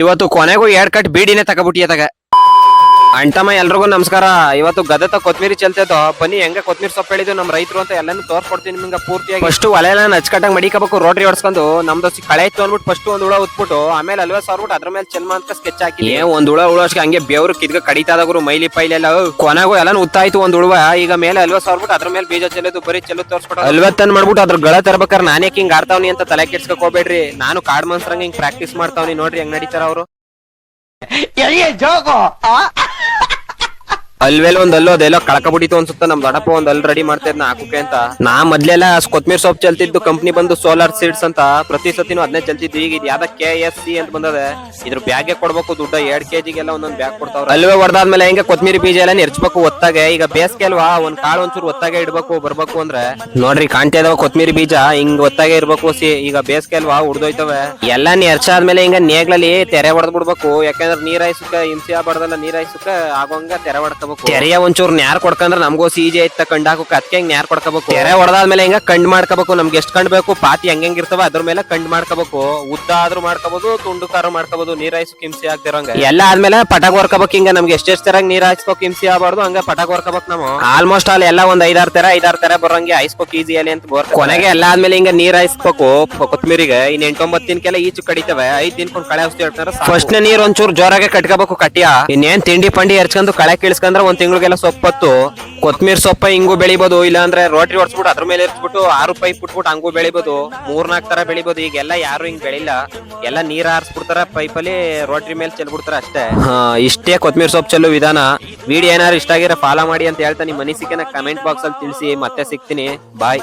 ಇವತ್ತು ಕೊನೆಗೂ 2 ಕಟ್ ಬೀಡಿನೇ ತಗೊಬಿಟ್ಟಿಯತಾಗ ಅಂಟಮ್ಮ ಎಲ್ರಿಗೂ ನಮಸ್ಕಾರ. ಇವತ್ತು ಗದತ ಕೊತ್ಮೀರಿ ಚಲ್ತೈತೋ ಬನ್ನಿ ಹೆಂಗ ಕೊತ್ಮೀರಿ ಸೊಪ್ಪು ಹೇಳಿದ್ವಿ ನಮ್ ರೈತರು ಅಂತ ಎಲ್ಲಾನು ತೋರ್ಸ್ಕೊಡ್ತೀನಿ ನಿಮ್ಗೆ ಪೂರ್ತಿಯಾಗಿ. ಫಸ್ಟ್ ಒಲೆ ಎಲ್ಲ ನಚ್ಕಟ್ಟಾಗ ಮಡಿಕಬೇಕು, ರೋಟ್ರಿ ಹೊಡ್ಸ್ಕೊಂಡು ನಮ್ದು ಕಳೆ ಇತ್ತು ಅಂದ್ಬಿಟ್ಟು ಫಸ್ಟ್ ಒಂದ್ ಹುಳ ಉತ್ಬಿಟ್ಟು ಆಮೇಲೆ ಅಲ್ವೇ ಸಾರ್ಬಿಟ್ಟು ಅದ್ರ ಮೇಲೆ ಚೆಲ್ಮ ಅಂತ ಸ್ಕೆಚ್ ಹಾಕಿ ಒಂದ್ ಹುಳ ಉಳೋಷ್ಗೆ ಹಂಗೆ ಬೇವ್ರು ಕಿದ್ಗ ಕಡಿತಾದವರು ಮೈಲಿ ಪೈಲಿ ಎಲ್ಲ ಕೊನೆಗೂ ಎಲ್ಲಾನು ಉತ್ತಾಯ್ತು ಒಂದ್ ಹುಳುವ. ಈಗ ಮೇಲೆ ಅಲ್ವೇ ಸಾರ್ಬಿಟ್ಟು ಅದ್ರ ಮೇಲೆ ಬೀಜ ಚೆಲ್ಲೋದು ಬರೀ ಚೆಲ್ಲು ತೋರ್ಸ್ಕೊಟ್ಟು ಅಲ್ವತ್ತನ್ ಮಾಡ್ಬಿಟ್ಟು ಅದ್ರ ಗಳ ತರ್ಬೇಕಾರೆ ನಾನೇ ಹಿಂಗ್ ಆಡ್ತಾವ್ನಿ ಅಂತ ತಲೆ ಕೆಡ್ಸ್ಕೊಕ್ ಹೋಗ್ಬೇಡ್ರಿ. ನಾನು ಕಾಡ್ ಮನ್ಸ್ರಂಗ ಹಿಂಗ್ ಪ್ರಾಕ್ಟೀಸ್ ಮಾಡ್ತಾವ್ನಿ ನೋಡ್ರಿ ಹೆಂಗ್ ನಡೀತಾರ ಅವರು. ಅಲ್ವೆಲ್ ಒಂದ್ ಅಲ್ಲೋದೆಲ್ಲೋ ಕಳ್ಕಬಿಟ್ಟಿತ್ತು ಅನ್ಸುತ್ತ ನಮ್ ದೊಡ್ಡಪ್ಪ ಒಂದ್ ಅಲ್ಲಿ ರೆಡಿ ಮಾಡ್ತಾ ಇದ್ನ ಹಾಕುಕೆ ಅಂತ. ನಾ ಮೊದ್ಲೆಲ್ಲ ಕೊತ್ಮೀರ್ ಸೊಪ್ಪು ಚಲ್ತಿದ್ದು ಕಂಪ್ನಿ ಬಂದು ಸೋಲಾರ್ ಸೀಡ್ಸ್ ಅಂತ ಪ್ರತಿ ಸತಿನೂ ಅದನ್ನೇ ಚಲ್ತಿದ್ವಿ. ಈಗ ಯಾವ್ದ KSC ಅಂತ ಬಂದದೆ, ಇದ್ರ ಬ್ಯಾಗ್ಗೆ ಕೊಡ್ಬೇಕು ದುಡ್ಡ 2 kgಗೆಲ್ಲ ಒಂದೊಂದ್ ಬ್ಯಾಗ್ ಕೊಡ್ತಾವ್ರ. ಅಲ್ವೇ ಹೊಡೆದಾದ್ಮೇಲೆ ಹೆಂಗೆ ಕೊತ್ಮೀರಿ ಬೀಜ ಎಲ್ಲ ನೆರ್ಚ್ಬೇಕು ಒತ್ತಾಗೆ. ಈಗ ಬೇಸಿಗೆ ಅಲ್ವಾ ಒಂದ್ ಕಾಳು ಒಂಚೂರು ಒತ್ತಾಗೆ ಇಡ್ಬೇಕು ಬರ್ಬೇಕು ಅಂದ್ರೆ ನೋಡ್ರಿ ಕಾಣ್ತಾ ಇದಾವ ಕೊತ್ಮೀರಿ ಬೀಜ ಹಿಂಗ್ ಒತ್ತಾಗೆ ಇರ್ಬೇಕು. ಈಗ ಬೇಸಿಗೆ ಅಲ್ವಾ ಉಡ್ದೋಯ್ತವೆ ಎಲ್ಲ ನೆರ್ಚಾದ್ಮೇಲೆ ಹಿಂಗ ನೇಗ್ಲಲ್ಲಿ ತೆರೆ ಹೊಡೆದ್ ಬಿಡ್ಬೇಕು. ಯಾಕಂದ್ರೆ ನೀರ್ ಹಾಯ್ಸಕ ಹಿಂಸೆ ಆಗ್ಬಾರ್ದಲ್ಲ, ನೀರ್ ಹಾಯ್ಸಕ ಆಗೋಂಗ ತೆರೆ ಹೊಡ್ಕೋಬೇಕು. ತೆರೆಯ ಒಂಚೂರು ನ್ಯಾರ್ ಕೊಡ್ಕಂದ್ರ ನಮ್ಗೂ ಸೀಜೆ ಐತ ಕಂಡ್ ಹಾಕೋಕ್ ಅದಕ್ಕೆ ಹೆಂಗ್ ನ್ಯಾರ್ ಕೊಡ್ಕೋಬೇಕು. ತೆರೆ ಹೊಡೆದಾದ್ಮೇಲೆ ಹಿಂಗ ಕಂಡ್ ಮಾಡ್ಕೋಬೇಕು. ನಮ್ಗೆ ಎಷ್ಟ್ ಕಂಡ್ ಬೇಕು ಪಾತಿ ಹೆಂಗ್ ಇರ್ತವ ಅದ್ರ ಮೇಲೆ ಕಂಡ್ ಮಾಡ್ಕೋಬೇಕು. ಉದ್ದ ಆದ್ರೂ ಮಾಡ್ಕೋಬಹುದು, ತುಂಡು ಕಾರು ಮಾಡ್ಕೋಬಹುದು, ನೀರ್ ಹಾಯ್ಸಕ್ ಹಿಂಸೆ ಆಗ್ತಿರಂಗ ಎಲ್ಲ ಆದ್ಮೇಲೆ ಪಟಾಕ್ ಹೊರ್ಕೋಬೇಕು. ಹಿಂಗ ನಮ್ಗೆ ಎಷ್ಟೆಷ್ಟ್ ತರ ನೀರ್ ಹಾಯ್ಸ್ಕೋಕ್ ಹಿಂಸೆ ಆಗ್ಬಾರ್ದು ಹಂಗ ಪಟಾಕ್ ಹೊರ್ಕೋಬೇಕು. ನಾವು ಆಲ್ಮೋಸ್ಟ್ ಅಲ್ಲಿ ಎಲ್ಲ ಒಂದ್ 5-6 ತರ ಬರೋಂಗೆ ಹಾಯ್ಸ್ಕೋಕ್ ಈಸಿ ಅಲ್ಲಿ ಅಂತ ಕೊನೆಗೆ ಎಲ್ಲ ಆದ್ಮೇಲೆ ಹಿಂಗ ನೀರ್ ಹಾಯ್ಸ್ಬೇಕು ಕೊತ್ಮೀರಿಗೆ. ಇನ್ 8-9 ದಿನಕ್ಕೆಲ್ಲ ಈಚು ಕಡಿತವೆ. 5 ದಿನಕ್ಕೊಂದ್ ಕಳೆ ಔಷಧಿ ಹೇಳ್ತಾರೆ. ಫಸ್ಟ್ ನೀರ್ ಒಂಚೂರು ಜೋರಾಗೆ ಕಟ್ಕೋಬೇಕು ಕಟ್ಟಿಯ. ಇನ್ನೇನ್ ತಿಂಡಿ ಪಂಡಿ ಎರ್ಚ್ಕೊಂಡು ಕಳೆ ಕೀಳ್ಸ್ಕೊಂಡ್ರೆ ಒಂದ್ ತಿಂಗಳಿಗೆಲ್ಲ ಸೊಪ್ಪತ್ತು ಕೊತ್ಮೀರ್ ಸೊಪ್ಪ ಹಿಂಗೂ ಬೆಳಿಬಹುದು. ಇಲ್ಲ ಅಂದ್ರೆ ರೋಟ್ರಿ ಹೊಡ್ಸ್ಬಿಟ್ಟು ಅದ್ರ ಮೇಲೆ ಇರ್ಸ್ಬಿಟ್ಟು 6 ಪೈಪ್ ಬಿಟ್ಬಿಟ್ಟು ಹಂಗೂ ಬೆಳಿಬಹುದು. 3-4 ತರ ಬೆಳಿಬಹುದು. ಈಗೆಲ್ಲ ಯಾರು ಹಿಂಗ್ ಬೆಳಿಲ್ಲ, ಎಲ್ಲ ನೀರ್ ಹಾರಿಸ್ಬಿಡ್ತಾರ ಪೈಪಲ್ಲಿ ರೋಟ್ರಿ ಮೇಲೆ ಚೆಲ್ಬಿಡ್ತಾರ ಅಷ್ಟೇ. ಇಷ್ಟೇ ಕೊತ್ಮೀರ್ ಸೊಪ್ಪು ಚೆಲ್ಲೋ ವಿಧಾನ. ವಿಡಿಯೋ ಏನಾದ್ರು ಇಷ್ಟ ಆಗಿರೋ ಫಾಲೋ ಮಾಡಿ ಅಂತ ಹೇಳ್ತಾ ನಿಮ್ ಅನಿಸಿಕೆನ ಕಮೆಂಟ್ ಬಾಕ್ಸ್ ಅಲ್ಲಿ ತಿಳಿಸಿ. ಮತ್ತೆ ಸಿಗ್ತೀನಿ, ಬಾಯ್.